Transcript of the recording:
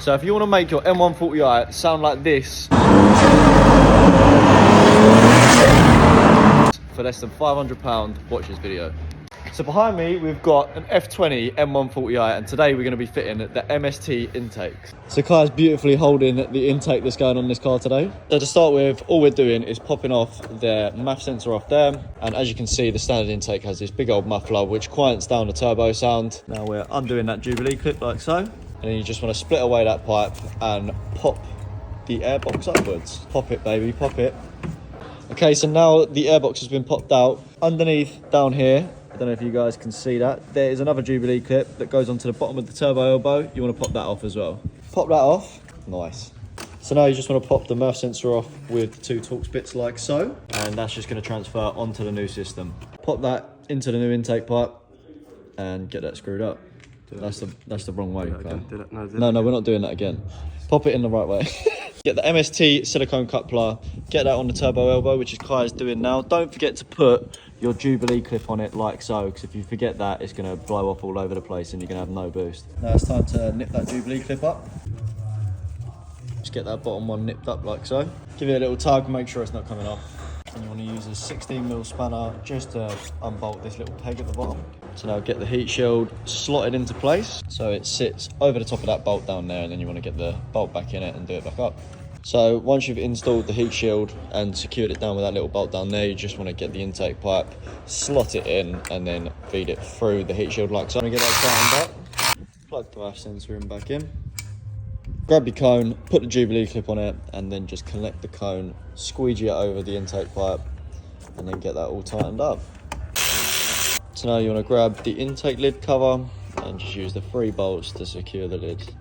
So if you want to make your M140i sound like this for less than £500, watch this video. So behind me, we've got an F20 M140i, and today we're going to be fitting the MST Intake. So Kai's beautifully holding the intake that's going on this car today. So to start with, all we're doing is popping off the MAF sensor off there. And as you can see, the standard intake has this big old muffler, which quiets down the turbo sound. Now we're undoing that Jubilee clip like so. And then you just want to split away that pipe and pop the airbox upwards. Pop it, baby, pop it. Okay, so now the airbox has been popped out. Underneath down here, I don't know if you guys can see that, there is another Jubilee clip that goes onto the bottom of the turbo elbow. You want to pop that off as well. Pop that off. Nice. So now you just want to pop the MAF sensor off with the two Torx bits like so, and that's just going to transfer onto the new system. Pop that into the new intake pipe and get that screwed up. That's the wrong way. No, we're not doing that again. Pop it in the right way. Get the MST silicone coupler, get that on the turbo elbow, which is Kai's doing now. Don't forget to put your Jubilee clip on it like so, because if you forget that, it's going to blow off all over the place and you're going to have no boost. Now it's time to nip that Jubilee clip up. Just get that bottom one nipped up like so. Give it a little tug, make sure it's not coming off. And you want to use a 16mm spanner just to unbolt this little peg at the bottom. So now get the heat shield slotted into place so it sits over the top of that bolt down there, and then you want to get the bolt back in it and do it back up. So once you've installed the heat shield and secured it down with that little bolt down there, you just want to get the intake pipe, slot it in, and then feed it through the heat shield like so. I'm going to get that tightened up, plug the MAF sensor in back in, grab your cone, put the Jubilee clip on it, and then just connect the cone, squeegee it over the intake pipe, and then get that all tightened up. So now you want to grab the intake lid cover and just use the 3 bolts to secure the lid